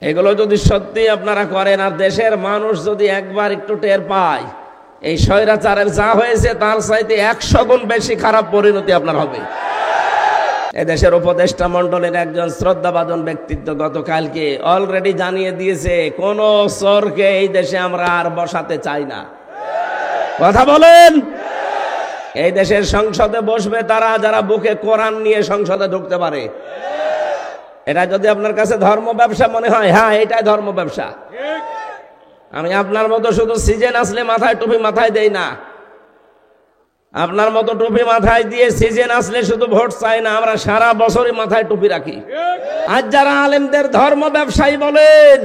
এগুলো যদি সত্যি আপনারা করেন আর দেশের মানুষ যদি একবার একটু টের পায়, এই স্বৈরাচারের যা হয়েছে তার চাইতে 100 গুণ বেশি খারাপ পরিণতি আপনার হবে। এদেশের উপদেষ্টা মণ্ডলের একজন শ্রদ্ধাভাজন ব্যক্তিত্ব গতকালকে অলরেডি জানিয়ে দিয়েছে, কোন চোরকে এই দেশে আমরা আর বসাতে চাই না। কথা বলেন। এই দেশের সংসদে বসবে তারা যারা বুকে কোরআন নিয়ে সংসদে ঢুকতে পারে। এটা যদি আপনার কাছে ধর্ম ব্যবসা মনে হয়, হ্যাঁ এটাই ধর্ম ব্যবসা। আমি আপনার মতো শুধু সিজন আসলে মাথায় টুপি মাথায় দেই না, আপনার মতো টুপি মাথায় দিয়ে সিজন আসলে শুধু ভোট চাই না, আমরা সারা বছরই মাথায় টুপি রাখি। আজ যারা আলেমদের ধর্ম ব্যবসায়ী বলেন,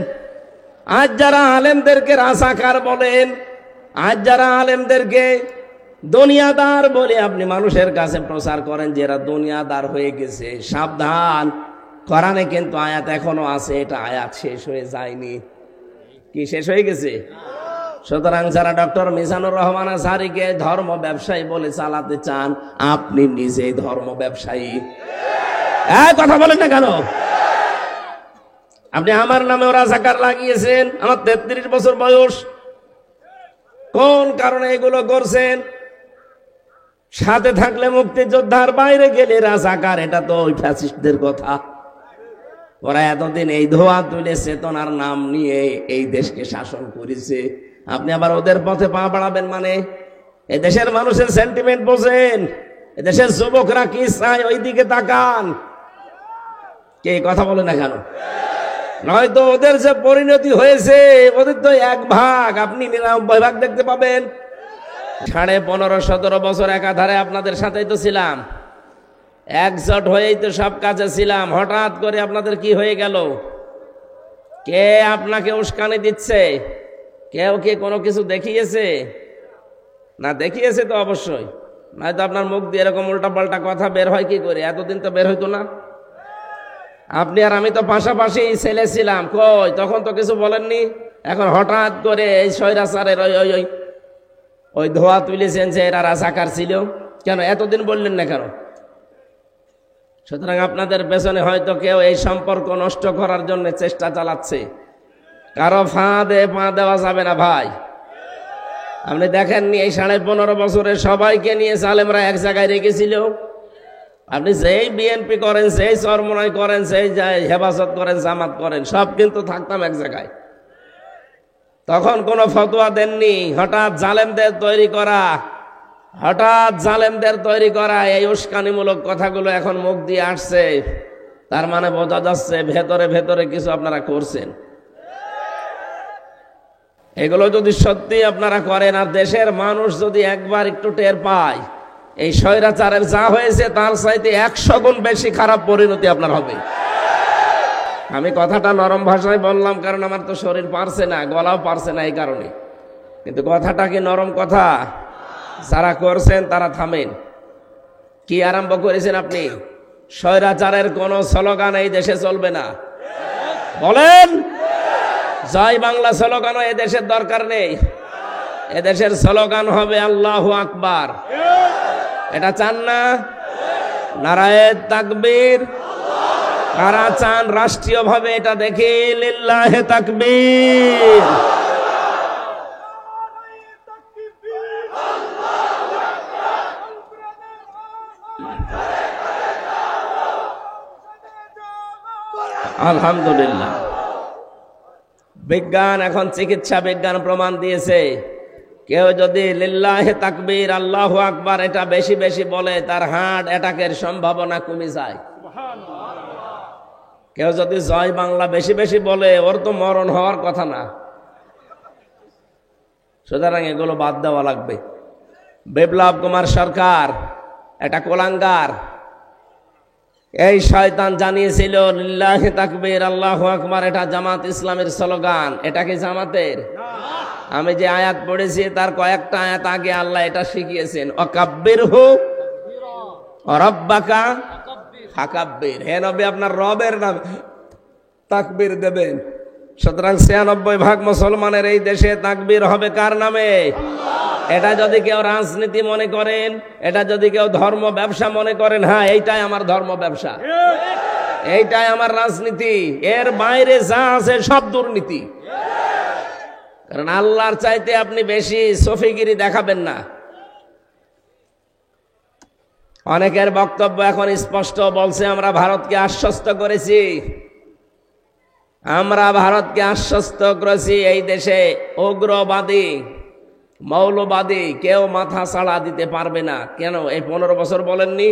আজ যারা আলেমদেরকে রাজাকার বলেন, আজ যারা আলেমদেরকে দুনিয়াদার বলে আপনি মানুষের কাছে প্রচার করেন যে এরা দুনিয়াদার হয়ে গেছে, সাবধান। কোরআনে কিন্তু আয়াত এখনো আছে, এটা আয়াত শেষ হয়ে যায়নি। কি শেষ হয়ে গেছে? সুতরাং যারা ডক্টর মিজানুর রহমান আজহারীকে ধর্ম ব্যবসায়ী বলে চালাতে চান, আপনি নিজেই ধর্ম ব্যবসায়ী। কথা বলেন না কেন? আপনি আমার নামেও রাজাকার লাগিয়েছেন। আমার 33 বছর বয়স। কোন কারণে এগুলো করছেন? সাথে থাকলে মুক্তিযোদ্ধার, বাইরে গেলে রাজাকার। এটা তো ওই ফ্যাসিস্টদের কথা। ওরা এতদিন এই ধোয়া তুলে চেতনার নাম নিয়ে এই দেশকে শাসন করেছে। আপনি আবার ওদের পথে পা বাড়াবেন মানে? এদেশের মানুষের সেন্টিমেন্ট বোঝেন। এদেশের যুবকরা কি চায় ওই দিকে তাকান। কে কথা বলে না কেন? নয়তো ওদের যে পরিণতি হয়েছে, ওদের তো 1 ভাগ, আপনি 99 ভাগ দেখতে পাবেন। 15.5-17 বছর একাধারে আপনাদের সাথেই তো ছিলাম, একজোট হয়েই তো সব কাজে ছিলাম। হঠাৎ করে আপনাদের কি হয়ে গেল? কে আপনাকে উস্কানি দিচ্ছে? কেউ কি কোনো কিছু দেখিয়েছে? না দেখিয়েছে তো অবশ্যই, নয়তো আপনার মুখ দিয়ে এরকম উল্টাপাল্টা কথা বের হয় কি করে? এতদিন তো বের হইতো না। আপনি আর আমি তো পাশাপাশি ছেলে ছিলাম, কই তখন তো কিছু বলেননি। এখন হঠাৎ করে এই স্বৈরাচারের ওই ধোয়া তুলেছেন যে এরা রাজাকার ছিল, কেন এতদিন বললেন না কেন? সুতরাং আপনাদের পেছনে হয়তো কেউ এই সম্পর্ক নষ্ট করার জন্য চেষ্টা চালাচ্ছে। কারো ফাঁদে পা দেওয়া যাবে না ভাই। আপনি দেখেননি এই 15.5 বছরে সবাইকে নিয়ে আলেমরা এক জায়গায় রেখেছিল। আপনি যেই বিএনপি করেন, সেই চরমনাই করেন, সেই হেফাজত করেন, জামাত করেন, সব কিন্তু থাকতাম এক জায়গায়। তখন কোনো ফতোয়া দেননি। হঠাৎ জালেমদের তৈরি করা এই উস্কানিমূলক কথাগুলো এখন মুখ দিয়ে আসছে। তার মানে বোঝা যাচ্ছে ভেতরে ভেতরে কিছু আপনারা করছেন। এগুলো যদি সত্যি আপনারা করেন আর দেশের মানুষ যদি একবার একটু টের পায়, এই স্বৈরাচারের যা হয়েছে তার চাইতে 100 গুণ বেশি খারাপ পরিণতি আপনার হবে। আমি কথাটা নরম ভাষায় বললাম, কারণ আমার তো শরীর পারছে না, গলাও পারছে না এই কারণে। কিন্তু কথাটা কি নরম কথা? যারা করছেন তারা থামেন। কি আরম্ভ করেছেন আপনি? স্বৈরাচারের কোন স্লোগান এই দেশে চলবে না। বলেন, জয় বাংলা স্লোগানও এদেশের দরকার নেই। এদেশের স্লোগান হবে আল্লাহু আকবার। এটা চান না? নারায়ে তাকবীর। কারা চান রাষ্ট্রীয়ভাবে এটা দেখি? লিল্লাহে তাকবীর। আলহামদুলিল্লাহ। বিজ্ঞান এখন চিকিৎসা বিজ্ঞান প্রমাণ দিয়েছে, কেউ যদি লিল্লাহে তাকবীর আল্লাহু আকবার এটা বেশি বেশি বলে, তার হার্ট অ্যাটাকের সম্ভাবনা কমে যায়। কেউ যদি জয় বাংলা বেশি বেশি বলে, ওর তো মরণ হওয়ার কথা না। সুতরাং এগুলো বাদ দেওয়া লাগবে। বিপ্লব কুমার সরকার এটা কোলাঙ্গার। এই শয়তান জানিয়েছিল লিল্লাহি তাকবীর আল্লাহু আকবার এটা জামাত ইসলামের স্লোগান। এটা কি জামাতের? আমি যে আয়াত পড়েছি তার কয়েকটা আয়াত আগে আল্লাহ এটা শিখিয়েছেন, ওয়াকাব্বিরহু রাব্বাকা ফাকাব্বির। হে নবী, আপনার রবের নামে তাকবীর দেবেন। সুতরাং 96% মুসলমানের এই দেশে তাকবীর হবে কার নামে? এটা যদি কেউ রাজনীতি মনে করেন, এটা যদি কেউ ধর্ম ব্যবসা মনে করেন, হ্যাঁ এইটাই আমার ধর্ম ব্যবসা, এইটাই আমার রাজনীতি, এর বাইরে যা আছে সব দুর্নীতি। কারণ আল্লাহর চাইতে আপনি বেশি সফিগিরি দেখাবেন না। অনেকের বক্তব্য এখন স্পষ্ট বলছে আমরা ভারতকে আশ্বস্ত করেছি, আমরা ভারতকে আশ্বস্ত করেছি এই দেশে উগ্রবাদী মৌলবাদী কেউ মাথা ছাড়া দিতে পারবে না। কেন এই 15 বছর বলেননি?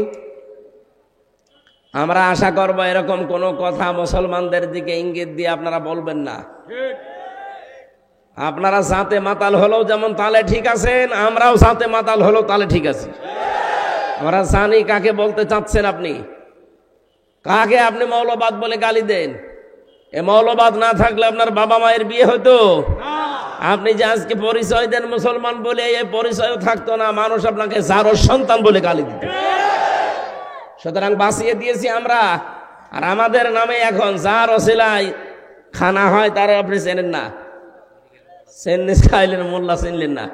আমরা আশা করব এরকম কোনো কথা মুসলমানদের দিকে ইঙ্গিত দিয়ে আপনারা বলবেন না। আপনারা জাতে মাতাল হলেও যেমন তালে ঠিক আছেন, আমরাও জাতে মাতাল হলেও তালে ঠিক আছি। আমরা জানি কাকে বলতে চাচ্ছেন আপনি, কাকে আপনি মৌলবাদ বলে গালি দেন। এ মৌলবাদ না থাকলে আপনার বাবা মায়ের বিয়ে হতো? আপনি যে আজকে পরিচয় দেন মুসলমান বলে, এই পরিচয়ও থাকতো না, মানুষ আপনাকে জারোর সন্তান বলে গালি দিত। সুতরাং বাঁচিয়ে দিয়েছি আমরা। আর আমাদের নামে এখন যার ওসিলায় খানা হয় তারা আপনি চেনেন না, চেননিস খাইলেন, মোল্লা চিনলেন না।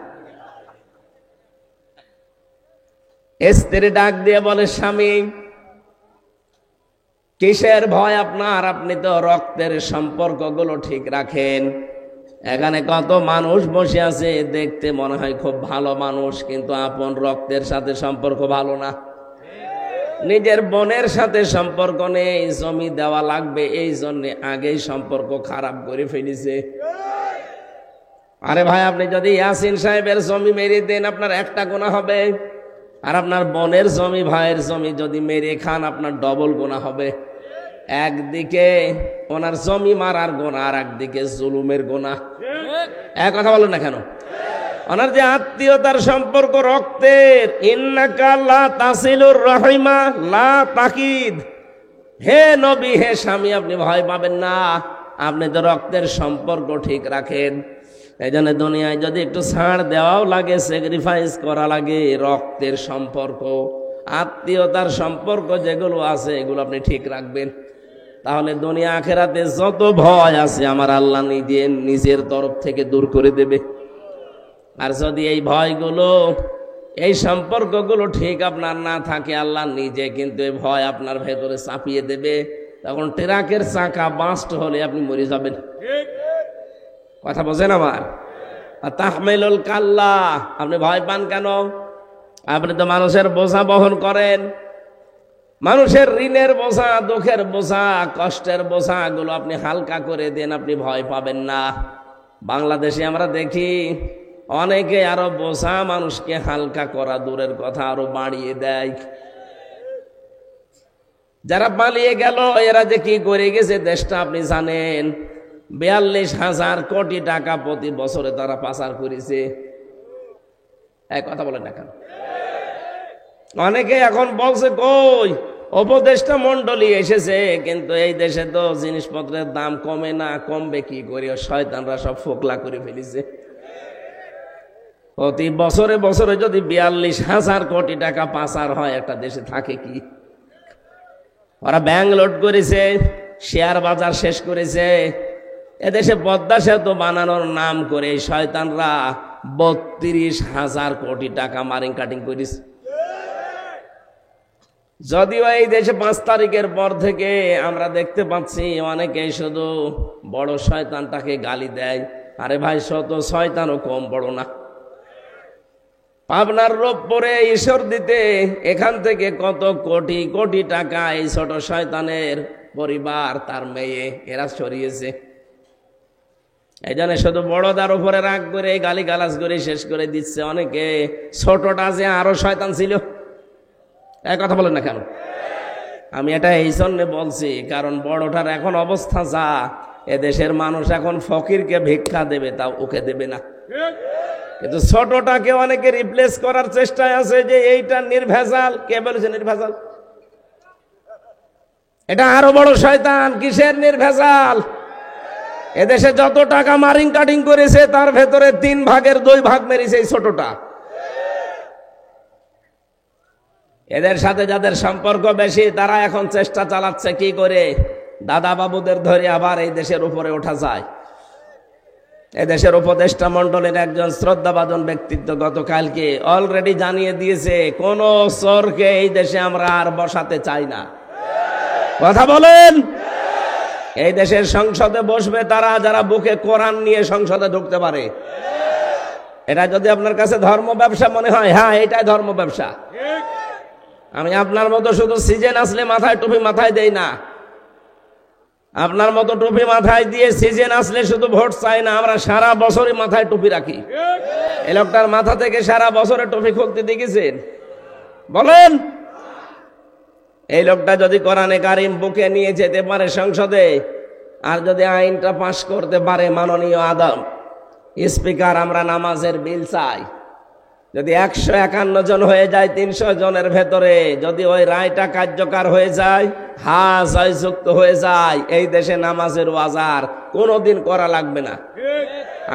স্ত্রী ডাক দিয়ে বলে, স্বামী কিসের ভয় আপনার? আপনি তো রক্তের সম্পর্কগুলো ঠিক রাখেন। এখানে কত মানুষ বসে আছে, দেখতে মনে হয় খুব ভালো মানুষ, কিন্তু আপন রক্তের সাথে সম্পর্ক ভালো না। নিজের বোনের সাথে সম্পর্ক নেই, জমি দেওয়া লাগবে এই জন্য আগেই সম্পর্ক খারাপ করে ফেলেছে। আরে ভাই, আপনি যদি ইয়াসিন সাহেবের জমি মেরে দেন আপনার একটা গুনাহ হবে, আর আপনার বোনের জমি, ভাইয়ের জমি যদি মেরে খান আপনার ডবল গুনাহ হবে। একদিকে ওনার জমি মারার গুনাহ, আর একদিকে জুলুমের গুনাহ। এক কথা বলেন না কেন? ওনার যে আত্মীয়তার সম্পর্ক রক্তের, ইন্নাকা লা তাসিলুর রাহিমা লা তাকিদ, হে নবী, হে স্বামী, আপনি ভয় পাবেন না, আপনি তো রক্তের সম্পর্ক ঠিক রাখেন। এই জন্য দুনিয়ায় যদি একটু ছাড় দেওয়াও লাগে, স্যাক্রিফাইস করা লাগে, রক্তের সম্পর্ক, আত্মীয়তার সম্পর্ক যেগুলো আছে এগুলো আপনি ঠিক রাখবেন। তাহলে দুনিয়া আখেরাতে যত ভয় আছে আমার আল্লাহ নিজের তরফ থেকে দূর করে দেবে। আর যদি এই ভয়গুলো, এই সম্পর্কগুলো ঠিক আপনার না থাকে, আল্লাহ নিজে কিন্তু এই ভয় আপনার ভেতরে চাপিয়ে দেবে। তখন ট্রাকের চাকা বাস্ট হলে আপনি মরে যাবেন। কথা বোঝেন আমার? তাহমিলুল কাল্লা, আপনি ভয় পান কেন? আপনি তো মানুষের বোঝা বহন করেন, মানুষের ঋণের বোঝা, দুঃখের বোঝা, কষ্টের বোঝা গুলো আপনি হালকা করে দেন, আপনি ভয় পাবেন না। বাংলাদেশে আমরা দেখি অনেকে আরো বোঝা মানুষকে হালকা করা দূরের কথা আরো বাড়িয়ে দেয়। যারা পালিয়ে গেল এরা যে কি করে গেছে দেশটা আপনি জানেন। 42,000 কোটি টাকা প্রতি বছরে তারা পাচার করেছে। এক কথা বলেন না কেন? অনেকে এখন বলছে কই উপদেষ্টা মন্ডলী এসেছে, কিন্তু এই দেশে তো জিনিসপত্রের দাম কমে না, কমবে কি করে? শয়তানরা সব ফোকলা করে ফেলেছে। প্রতি বছরে বছরে যদি 42,000 কোটি টাকা পাচার হয়, একটা দেশে থাকে কি? ওরা ব্যাংক লোড করেছে, শেয়ার বাজার শেষ করেছে। এদেশে পদ্মা সেতু বানানোর নাম করে শয়তানরা 32,000 কোটি টাকা মারিং কাটিং করেছে। যদিও এই দেশে 5 তারিখের পর থেকে আমরা দেখতে পাচ্ছি অনেকেই শুধু বড় শয়তানটাকে গালি দেয়। আরে ভাই, শত শয়তানও কম বড় না। পাবনার রোপপুরে ঈশ্বর দিতে এখান থেকে কত কোটি কোটি টাকা এই ছোট শয়তানের পরিবার, তার মেয়ে, এরা সরিয়েছে। এই জন্য শুধু বড়দার উপরে রাগ করে গালি গালাজ করে শেষ করে দিচ্ছে। অনেকে ছোটটা যে আরো শয়তান ছিল। এক কথা বলেন না কেন? আমি এটা এই জন্য বলছি কারণ বড়টার এখন অবস্থা যা, এদেশের মানুষ এখন ফকিরকে ভিক্ষা দেবে তাও ওকে দেবে না। কিন্তু ছোটটাকে অনেকে রিপ্লেস করার চেষ্টায় আছে যে এইটা নির্ভেজাল। কে বলেছে নির্ভেজাল? এটা আরো বড় শয়তান। কিসের নির্ভেজাল? এদেশে যত টাকা মারিং কাটিং করেছে তার ভেতরে 3 ভাগের 2 ভাগ মেরেছে এই ছোটটা। এদের সাথে যাদের সম্পর্ক বেশি তারা এখন চেষ্টা চালাচ্ছে কি করে দাদা বাবুদের ধরে আবার এই দেশের উপরে ওঠা যায়। এদেশের উপদেষ্টা মন্ডলের একজন শ্রদ্ধাভাজন ব্যক্তিত্ব গতকালকে অলরেডি জানিয়ে দিয়েছে, কোন চোরকে এই দেশে আমরা আর বসাতে চাই না। কথা বলেন। এই দেশের সংসদে বসবে তারা যারা বুকে কোরআন নিয়ে সংসদে ঢুকতে পারে। এটা যদি আপনার কাছে ধর্ম ব্যবসা মনে হয়, হ্যাঁ এটাই ধর্ম ব্যবসা। আমি আপনার মতো শুধু সিজন আসলে মাথায় টুপি মাথায় দেই না, আপনার মতো টুপি মাথায় দিয়ে সিজন আসলে শুধু ভোট চাই না, আমরা সারা বছরই মাথায় টুপি রাখি। এই লোকটার মাথা থেকে সারা বছরে টুপি খুলতে দেখেছেন? বলেন। এই লোকটা যদি কোরআনে কারিম বুকে নিয়ে যেতে পারে সংসদে, আর যদি আইনটা পাশ করতে পারে, মাননীয় আদম স্পিকার, আমরা নামাজের বিল চাই, যদি 151 জন হয়ে যায় 300 জনের ভেতরে, যদি ওই রায়টা কার্যকর হয়ে যায়, জয়যুক্ত হয়ে যায়, এই দেশে নামাজের ওয়াজার কোনোদিন করা লাগবে না।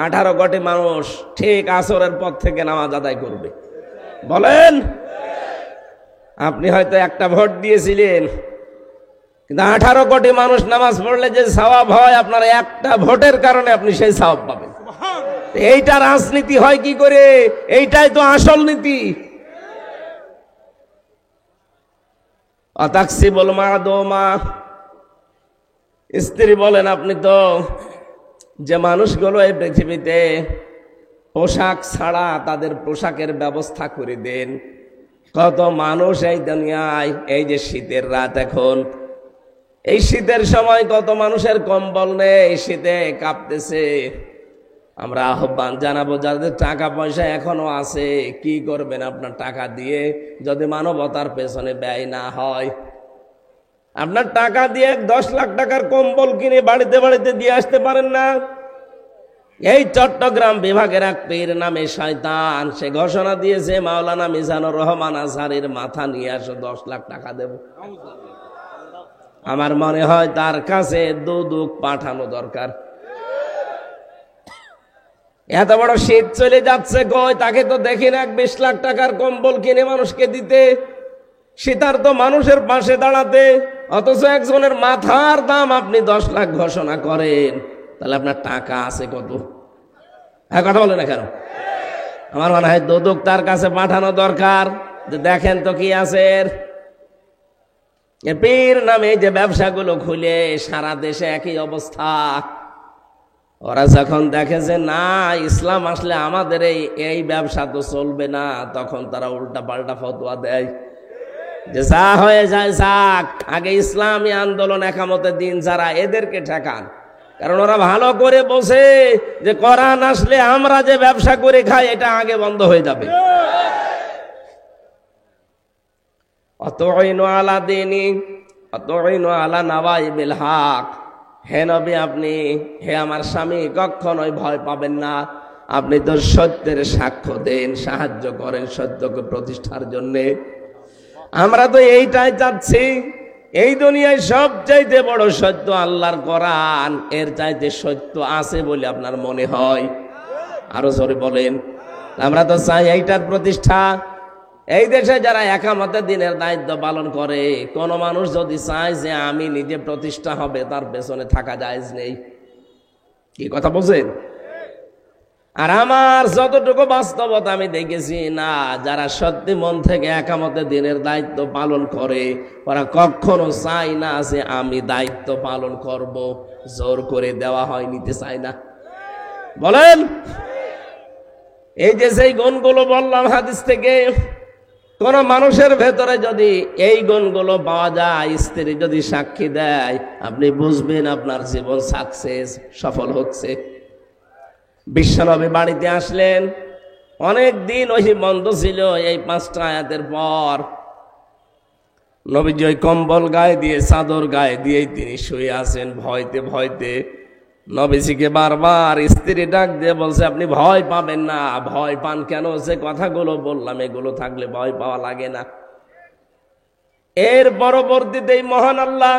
18 কোটি মানুষ ঠিক আসরের পর থেকে নামাজ আদায় করবে। বলেন। আপনি হয়তো একটা ভোট দিয়েছিলেন, কিন্তু 18 কোটি মানুষ নামাজ পড়লে যে সওয়াব হয়, আপনার একটা ভোটের কারণে আপনি সেই সওয়াব পাবেন। এইটা রাজনীতি হয় কি করে? এইটাই তো আসল নীতি। অতাকসিবুল মাদুমা, স্ত্রী বলেন, আপনি তো যে মানুষগুলো এই পৃথিবীতে পোশাক ছাড়া তাদের পোশাকের ব্যবস্থা করে দেন, কত মানুষ এই দুনিয়ায়, এই যে শীতের রাত এখন, এই শীতের সময় কত মানুষের কম্বল নেই, শীতে কাঁপতেছে। আমরা আহ্বান জানাবো, যাদের টাকা পয়সা এখনো আছে, কি করবেন আপনার টাকা দিয়ে যদি মানবতার পেছনে ব্যয় না হয়? আপনার টাকা দিয়ে 10 লাখ টাকার কম্বল কিনে বাড়িতে বাড়িতে দিয়ে আসতে পারেন না? এই চট্টগ্রাম বিভাগের এক পীর নামে শয়তান, সে ঘোষণা দিয়েছে, মাওলানা মিজানুর রহমান আজহারীর মাথা নিয়ে আসো, 10 লাখ টাকা দেব। আমার মনে হয় তার কাছে দুদক পাঠানো দরকার। এত বড় শীত চলে যাচ্ছে, কই তাকে তো দেখি না 20 লাখ টাকার কম্বল কিনে মানুষকে দিতে, শীতার তো মানুষের পাশে দাঁড়াতে, অথচ একজনের মাথার দাম আপনি 10 লাখ ঘোষণা করেন। তাহলে আপনার টাকা আছে কত? হ্যাঁ, কথা বলে না কেন? আমার মনে হয় দুদক তার কাছে পাঠানো দরকার, যে দেখেন তো কি আছে। পীর নামে যে ব্যবসাগুলো খুলে সারা দেশে একই অবস্থা, ওরা যখন দেখে যে না ইসলাম আসলে আমাদের এই ব্যবসা তো চলবে না, তখন তারা উল্টা পাল্টা ফতোয়া দেয় যে যা হয়ে যায় যাক, আগে ইসলামী আন্দোলন একামতের দিন যারা, এদেরকে ঠেকান। কারণ ওরা ভালো করে বোঝে যে কোরআন আসলে আমরা যে ব্যবসা করে খাই এটা আগে বন্ধ হয়ে যাবে। অতঈনু আলা দীনি অতঈনু আলা নাওয়াইবিল হক। হে নবী, আপনি, হে আমার স্বামী, কখনোই ভয় পাবেন না। আপনি তো সত্যের সাক্ষ্য দেন, সাহায্য করেন সত্যকে প্রতিষ্ঠার জন্য। আমরা তো এইটাই চাচ্ছি। এই দুনিয়ায় সবচাইতে বড় সত্য আল্লাহর কোরআন, এর চাইতে সত্য আছে বলে আপনার মনে হয়? আরো জোরে বলেন। আমরা তো চাই এইটার প্রতিষ্ঠা। এই দেশে যারা একামতের দিনের দায়িত্ব পালন করে, কোন মানুষ যদি চায় যে আমি নিজে প্রতিষ্ঠা হবে, তার পেছনে থাকা জায়েজ নেই। কি কথা বলছেন? আর আমার যতটুকু বাস্তবতা আমি দেখেছি, না যারা সত্যি মন থেকে একামতের দিনের দায়িত্ব পালন করে, ওরা কখনো চায় না যে আমি দায়িত্ব পালন করব, জোর করে দেওয়া হয়, নিতে চায় না। বলেন। এই যে সেই গুণগুলো বললাম হাদিস থেকে, কোন মানুষের ভেতরে যদি এই গুণগুলো পাওয়া যায়, স্ত্রী যদি সাক্ষী দেয়, আপনি বুঝবেন আপনার জীবন সাকসেস, সফল হচ্ছে। বিশ্বনবী বাড়িতে আসলেন, অনেক দিন ওই বন্ধ ছিল। এই 5টা আয়াতের পর নবীজি ওই কম্বল গায়ে দিয়ে, চাদর গায়ে দিয়েই তিনি শুয়ে আছেন ভয়তে ভয়তে। নবীজিকে বারবার স্ত্রী ডাক দিয়ে বলছে, আপনি ভয় পাবেন না। ভয় পান কেন? যে কথাগুলো বললাম এগুলো থাকলে ভয় পাওয়া লাগে না। এর পরবর্তীতেই মহান আল্লাহ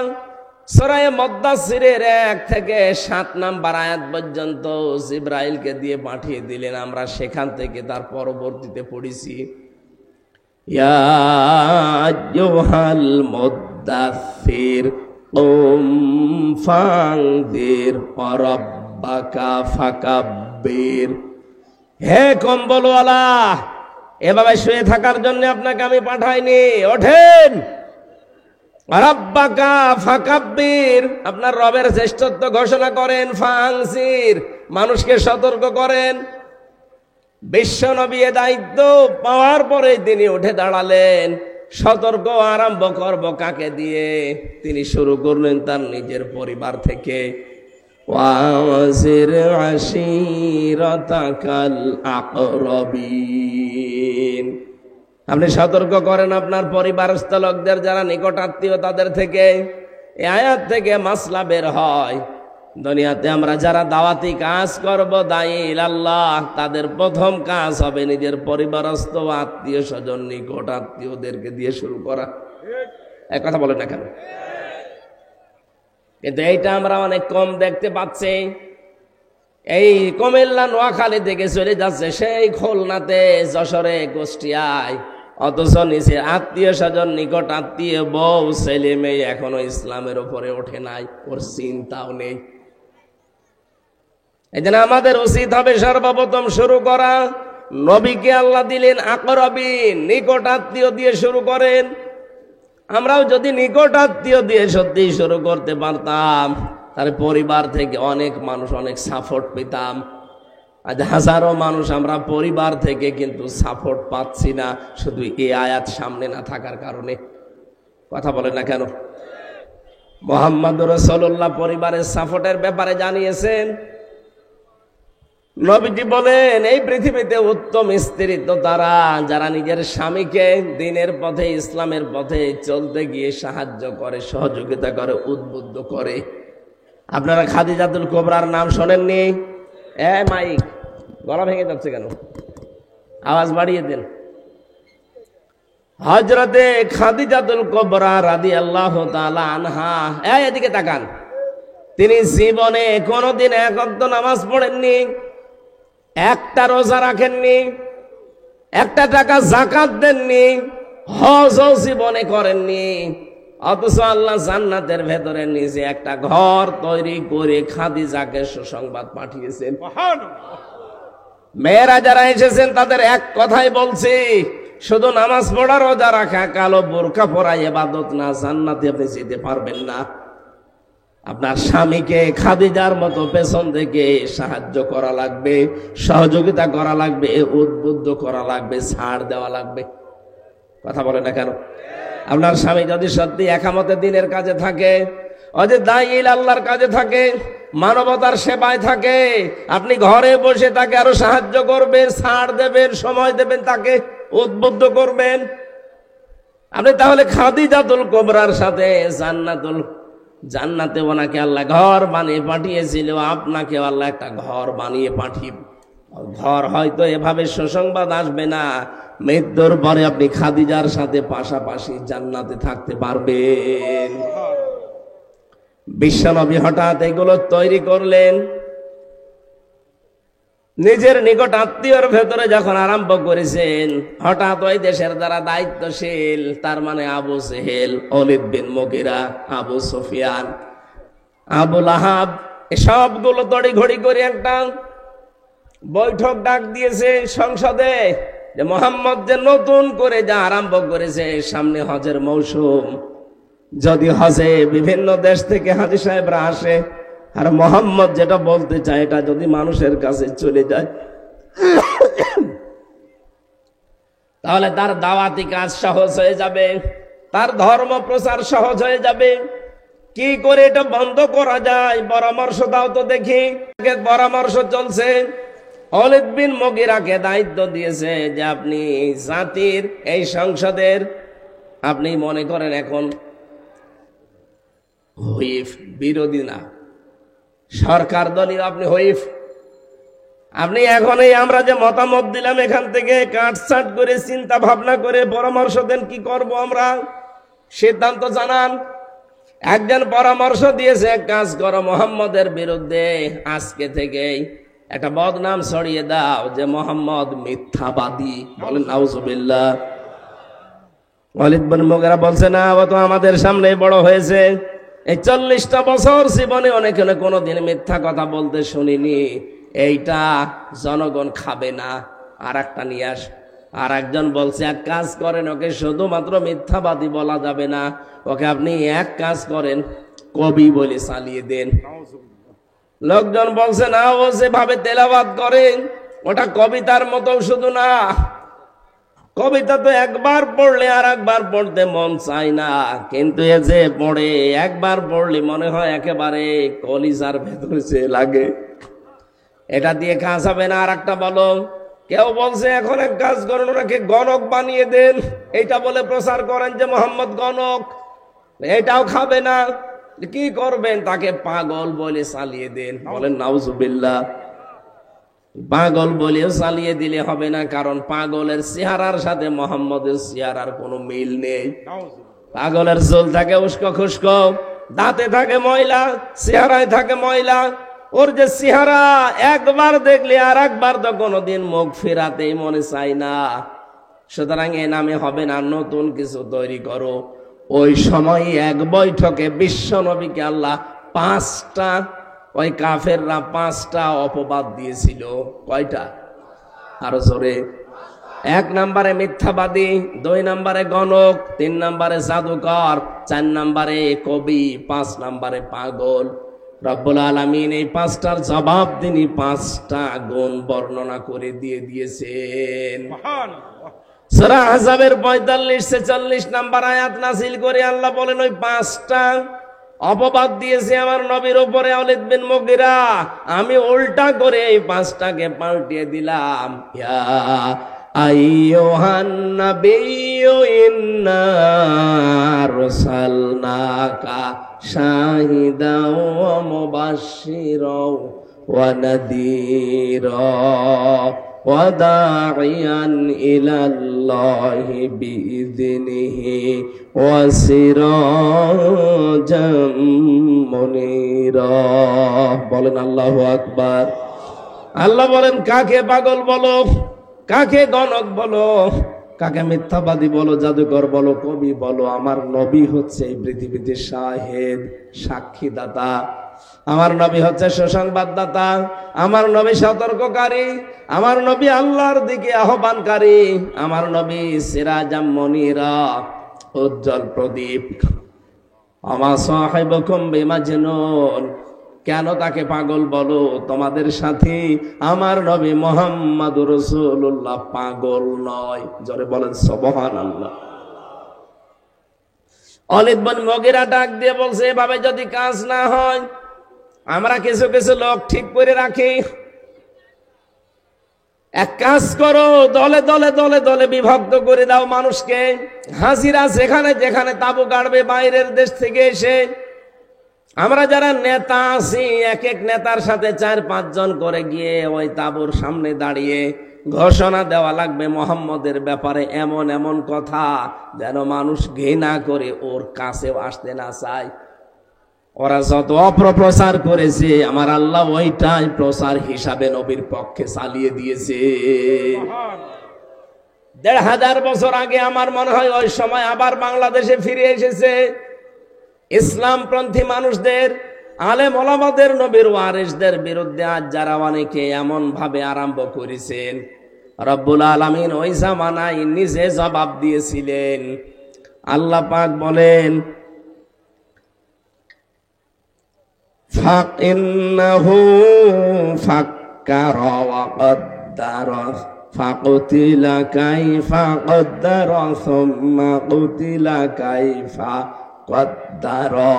সূরা মুদ্দাসসিরের 1 থেকে 7 নম্বর আয়াত পর্যন্ত জিবরাইলকে দিয়ে পাঠিয়ে দিলেন। আমরা সেখান থেকে তার পরবর্তীতে পড়েছি, ইয়া আইয়ুহাল মুদ্দাসসির কুম ফানদির ওয়ারাব্বাকা ফাকাব্বির। হে কম্বলওয়ালা, এভাবে শুয়ে থাকার জন্য আপনাকে আমি পাঠাইনি, ওঠেন। রাব্বাকা ফাকাব্বির, আপনার রবের শ্রেষ্ঠত্ব ঘোষণা করেন। ফাংসির, মানুষকে সতর্ক করেন। বিশ্ব নবী এ দায়িত্ব পাওয়ার পরে তিনি উঠে দাঁড়ালেন। সতর্ক আরম্ভ করব কাকে দিয়ে? তিনি শুরু করলেন তার নিজের পরিবার থেকে। ওয়াজির আশিরাতাকাল আকরাবিন, আপনি সতর্ক করেন আপনার পরিবারস্থ লোকদের, যারা নিকট আত্মীয়, তাদের থেকে। এই আয়াত থেকে মাসলা বের হয়, দুনিয়াতে আমরা যারা দাওয়াতি কাজ করব, দায়ী ইলাল্লাহ, তাদের প্রথম কাজ হবে নিজের পরিবারস্থ আত্মীয় স্বজন, নিকট আত্মীয়দেরকে দিয়ে শুরু করা। এক কথা বলেন না কেন? কিন্তু এইটা আমরা অনেক কম দেখতে পাচ্ছি। এই কুমিল্লা নোয়াখালী থেকে চলে যাচ্ছে সেই খুলনাতে, যশোরে, কুষ্টিয়ায়, অথচ নিচে আত্মীয় স্বজন, নিকট আত্মীয়, বউ, ছেলে মেয়ে এখনো ইসলামের উপরে ওঠে নাই, ওর চিন্তাও নেই। এই জন্য আমাদের উচিত হবে সর্বপ্রথম শুরু করা। নবীকে আল্লাহ দিলেন আকরাবিন, নিকট আত্মীয় দিয়ে শুরু করেন। আমরাও যদি নিকট আত্মীয় দিয়ে সত্যি শুরু করতে পারতাম, তার পরিবার থেকে অনেক মানুষ অনেক সাপোর্ট পেতাম। আজ হাজারো মানুষ আমরা পরিবার থেকে কিন্তু সাপোর্ট পাচ্ছি না, শুধু এই আয়াত সামনে না থাকার কারণে। কথা বলেন না কেন? মুহাম্মদুর রাসূলুল্লাহ পরিবারের সাপোর্টের ব্যাপারে জানিয়েছেন। নবীজি বলেন, এই পৃথিবীতে উত্তম স্ত্রী তো তারা যারা নিজের স্বামীকে দিনের পথে, ইসলামের পথে চলতে গিয়ে সাহায্য করে, সহযোগিতা করে, উদ্বুদ্ধ করে। আপনারা খাদিজাতুল কুবরার নাম শোনেননি? মাইক গলা ভেঙে যাচ্ছে কেন? আওয়াজ বাড়িয়ে দেন। হযরতে খাদিজাতুল কুবরা রাদিয়াল্লাহু তাআলা আনহা, এদিকে তাকান। তিনি জীবনে কোনোদিন এক ওয়াক্ত নামাজ পড়েননি, একটা রোজা রাখেননি, একটা টাকা যাকাত দেননি, হজও জীবনে করেননি। অথচ আল্লাহ জান্নাতের ভেতরে নিজে একটা ঘর তৈরি করে খাদিজাকে সুসংবাদ পাঠিয়েছেন। মেয়েরা যারা এসেছেন তাদের এক কথাই বলছি, শুধু নামাজ পড়া, রোজা রাখা, কালো বোরকা পরা ইবাদত না, জান্নাতে আপনি যেতে পারবেন না। আপনার স্বামীকে খাদিজার মতো পেছন থেকে সাহায্য করা লাগবে, সহযোগিতা করা লাগবে, উদ্বুদ্ধ করা লাগবে, ছাড় দেওয়া লাগবে। কথা বলে না কেন? আপনার স্বামী যদি সত্যি একামতে দিনের কাজে থাকে, অজে দায়ীল আল্লাহর কাজে থাকে, মানবতার সেবায় থাকে, আপনি ঘরে বসে তাকে আরো সাহায্য করবেন, ছাড় দেবেন, সময় দেবেন, তাকে উদ্বুদ্ধ করবেন। আপনি তাহলে খাদিজাতুল কুবরার সাথে জান্নাতে ওনাকে আল্লাহ ঘর বানিয়ে পাঠিয়েছিল, আপনাকে আল্লাহ একটা ঘর বানিয়ে পাঠিয়ে, ঘর হয়তো এভাবে সুসংবাদ আসবে না, মৃত্যুর পরে আপনি খাদিজার সাথে পাশাপাশি জান্নাতে থাকতে পারবেন। বিশ্বনবী হঠাৎ এগুলো তৈরি করলেন। নিজের নিকট আত্মীয়র ভেতরে যখন আরম্ভ করেছেন, হঠাৎ ওই দেশের দ্বারা দায়িত্বশীল, তার মানে আবু জেহেল, ওলীদ বিন মুগীরা, আবু সুফিয়ান, আবু লাহাব, সবগুলো তড়িঘড়ি করে একটা বৈঠক ডাক দিয়েছে সংসদে, যে মোহাম্মদ যে নতুন করে যা আরম্ভ করেছে, সামনে হজের মৌসুম, যদি হজে বিভিন্ন দেশ থেকে হাজী সাহেবরা আসে, আর মোহাম্মদ যেটা বলতে চায় এটা যদি মানুষের কাছে চলে যায়, তাহলে তার দাওয়াতি কাজ সহজ হয়ে যাবে, তার ধর্ম প্রচার সহজ হয়ে যাবে। কি করে এটা বন্ধ করা যায়? পরামর্শ দাও তো দেখি। পরামর্শ চলছে। ওলীদ বিন মুগীরাকে দায়িত্ব দিয়েছে যে আপনি জাতির এই সংসদের, আপনি মনে করেন এখন হুইপ, বিরোধী না, সরকার দলীয় আপনি হুইপ, আপনি এখন এই আমরা যে মতামত দিলাম এখান থেকে কাটছাট করে চিন্তা ভাবনা করে পরামর্শ দেন, কি করব আমরা, সিদ্ধান্ত জানান। একজন পরামর্শ দিয়েছে, এক কাজ করো, মুহাম্মদের বিরুদ্ধে আজকে থেকেই একটা বদনাম ছড়িয়ে দাও যে মুহাম্মদ মিথ্যাবাদী। বলেন নাউজুবিল্লাহ। ওলীদ বিন মুগীরা বলছে, না, ও তো আমাদের সামনে বড় হয়েছে, এই 40টা বছর জীবনে অনেকে কোনোদিন মিথ্যা কথা বলতে শুনিনি, এইটা জনগণ খাবে না, আর একটা নিয়ে আস। আর একজন বলছে এক কাজ করেন, ওকে শুধুমাত্র মিথ্যাবাদী বলা যাবে না, ওকে আপনি এক কাজ করেন, কবি বলে চালিয়ে দেন। লোকজন বলছে না, ও যেভাবে তেলাওয়াত করেন ওটা কবিতার মতো শুধু না, কবিতা তো একবার পড়লে আর একবার পড়তে মন চায় না, কিন্তু এ যে পড়ে একবার পড়লে মনে হয় একেবারে কলিজার ভেতরে যে লাগে। এটা দিয়ে কাজ হবে না। আর একটা বলো, কেউ বলছে এখন এক কাজ করুন, ওনাকে গণক বানিয়ে দেন, এইটা বলে প্রচার করেন যে মোহাম্মদ গণক, এটাও খাবে না। কি করবেন? তাকে পাগল বলে চালিয়ে দেন। বলেন নাউজুবিল্লাহ। পাগল বলেও চালিয়ে দিলে হবে না, কারণ পাগলের চেহারার সাথে মোহাম্মদের চেহারার কোনো মিল নেই। পাগলের চুল থাকে উস্কো খুস্কো, দাঁতে থাকে ময়লা, চেহারায় থাকে ময়লা। ওর যে চেহারা একবার দেখলে আর একবার তো কোনোদিন মুখ ফেরাতেই মনে চায় না। সুতরাং এ নামে হবে না, নতুন কিছু তৈরি করো। ওই সময় এক বৈঠকে বিশ্ব নবীকে আল্লাহ 5টা, ওই কাফেররা 5টা অপবাদ দিয়েছিল। কয়টা? আরো জোরে। 1 নম্বরে মিথ্যাবাদী, 2 নম্বরে গণক, 3 নম্বরে জাদুকর, 4 নম্বরে কবি, 5 নম্বরে পাগল। রব্বুল আলামিন এই 5টার জবাব তিনি 5টা গুণ বর্ণনা করে দিয়েছেন। সূরা আহজাবের 45-46 নম্বর আয়াত নাযিল করে আল্লাহ বলেন, ওই 5টা অপবাদ দিয়েছে আমার নবীর উপরে ওয়ালিদ বিন মুগীরা, আমি উল্টা করে এই 5টাকে পাল্টিয়ে দিলাম। ইয়া আইয়ুহান নাবিয়্যু ইন্না আরসালনাকা শাহিদাও ওয়া মুবাশশিরাও ওয়া নাযীরা ওয়া দাঈয়ান ইলাল্লাহি বিইযনিহি ওয়া সিরাজাম মুনীরা। বলেন আল্লাহু আকবার। আল্লাহ বলেন, কাকে পাগল বলো, কাকে গণক বলো, কাকে মিথ্যাবাদী বলো, জাদুকর বলো, কবি বলো, আমার নবী হচ্ছে এই পৃথিবীতে শাহেদ, সাক্ষীদাতা। আমার নবী হচ্ছে সুসংবাদদাতা, আমার নবী সতর্ককারী, আমার নবী আল্লাহর দিকে আহ্বানকারী, আমার নবী সিরাজাম মুনীরা, উজ্জ্বল প্রদীপ। আমা সাহিবুকুম বিমাজনুন, কেন তাকে পাগল বলো? তোমাদের সাথে আমার নবী মুহাম্মদুর রাসূলুল্লাহ পাগল নয়। জোরে বলেন সুবহানাল্লাহ। ওয়ালিদ বিন মুগীরা ডাক দিয়ে বলছে, এভাবে যদি কাজ না হয়, আমরা কিছু কিছু লোক ঠিক করে রাখি, এক কাজ করো, দলে দলে দলে দলে বিভক্ত করে দাও মানুষকে। হাজিরা যেখানে যেখানে তাবু গাড়বে বাইরের দেশ থেকে এসে, আমরা যারা নেতা আছি এক এক নেতার সাথে 4-5 জন করে গিয়ে ওই তাবুর সামনে দাঁড়িয়ে ঘোষণা দেওয়া লাগবে মুহাম্মদের ব্যাপারে এমন এমন কথা যেন মানুষ ঘৃণা করে ওর কাছেও আসতে না চায়। ওরা যত অপপ্রচার করেছে আমার আল্লাহ ওইটাই প্রচার হিসাবে নবীর পক্ষে চালিয়ে দিয়েছে। 1500 বছর আগে আমার মনে হয় ওই সময় আবার বাংলাদেশে ফিরে এসেছে ইসলামপন্থী মানুষদের, আলেম ওলামাদের, নবীর ওয়ারিসদের বিরুদ্ধে আজ যারা অনেকে এমন ভাবে আরম্ভ করেছেন, রব্বুল আলামিন ওই জামানায় নিজে জবাব দিয়েছিলেন। আল্লাহ পাক বলেন, ফাইন্নাহু ফাক্কারা ওয়া কদ্দারা ফাকুতিলা কাইফা কদ্দারা সুম্মা কুতিলা কাইফা কদ্দারা।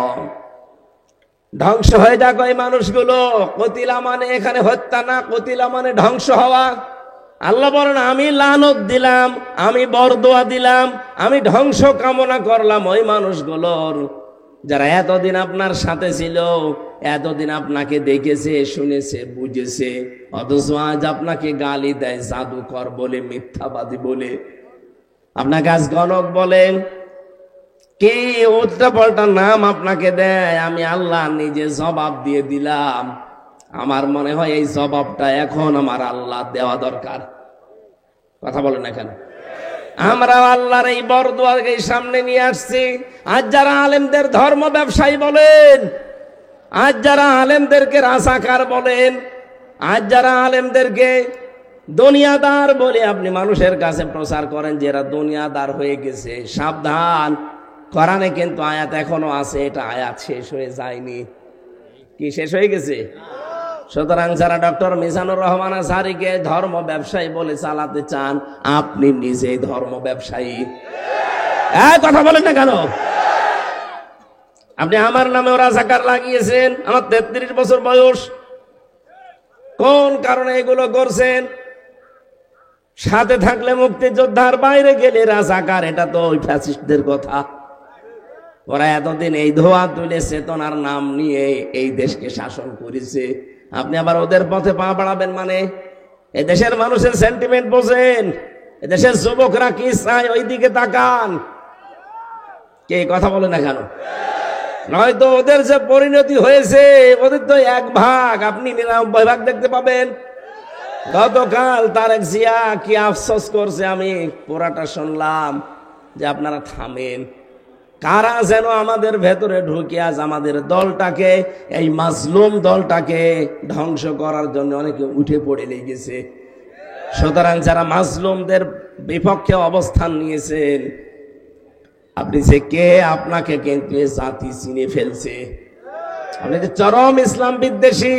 ধ্বংস হয়ে যাক ওই মানুষগুলো। কতিলা মানে এখানে হত্যা না, কতিলা মানে ধ্বংস হওয়া। আল্লাহ বলেন, আমি লানত দিলাম, আমি বরদোয়া দিলাম, আমি ধ্বংস কামনা করলাম ওই মানুষগুলোর যারা এতদিন আপনার সাথে ছিল, এতদিন আপনাকে দেখেছে, শুনেছে, বুঝেছে, অথচ আজ আপনাকে গালি দেয় জাদুকর বলে, মিথ্যাবাদী বলে, আপনাকে আজ গণক বলেন, কি উল্টা পাল্টা নাম আপনাকে দেয়। আমি আল্লাহ নিজে জবাব দিয়ে দিলাম। আমার মনে হয় এই জবাবটা এখন আমার আল্লাহ দেওয়া দরকার। কথা বলেন এখানে। আমরা আল্লাহর এই বরদোয়াকে সামনে নিয়ে আসছি। আজ যারা আলেমদের ধর্ম ব্যবসায়ী বলেন, আজ যারা আলেমদেরকে রাজাকার বলেন, আজ যারা আলেমদেরকে দুনিয়াদার বলে আপনি মানুষের কাছে প্রচার করেন যে এরা দুনিয়াদার হয়ে গেছে। সাবধান, কোরআনে কিন্তু আয়াত এখনো আছে, এটা আয়াত শেষ হয়ে যায়নি। কি শেষ হয়ে গেছে? সুতরাং যারা ডক্টর মিজানুর রহমান আজহারীকে ধর্ম ব্যবসায়ী বলে চালাতে চান, আপনি নিজেই ধর্ম ব্যবসায়ী। কথা বলেন না কেন? আপনি আমার নামে রাজাকার লাগিয়েছেন, আমার 33 বছর বয়স। কোন কারণে এগুলো করছেন? সাথে থাকলে মুক্তিযোদ্ধার, বাইরে গেলে রাজাকার। এটা তো ওই ফ্যাসিস্টদের কথা। ওরা এতদিন এই ধোয়া তুলে চেতনার নাম নিয়ে এই দেশকে শাসন করেছে। আপনি আবার ওদের পথে পা বাড়াবেন মানে? এদেশের মানুষের সেন্টিমেন্ট বোঝেন, এদেশের যুবকরা কি চায় ওই দিকে তাকান। কে কথা বলে না কেন? নয়তো ওদের যে পরিণতি হয়েছে, ওদের তো 1 ভাগ, আপনি 99 ভাগ দেখতে পাবেন। গতকাল তারেক জিয়া কি আফসোস করছে, আমি পুরাটা শুনলাম, যে আপনারা থামেন। কারা যেন আমাদের ভেতরে ঢুকে আজ আমাদের দলটাকে, এই মাজলুম দলটাকে ধ্বংস করার জন্য অনেকে উঠে পড়ে লেগেছে। সুতরাং যারা মাজলুমদের বিপক্ষে অবস্থান নিয়েছেন, আপনি যে কে, আপনাকে কিন্তু জাতি চিনে ফেলছে। আপনি যে চরম ইসলাম বিদ্বেষী।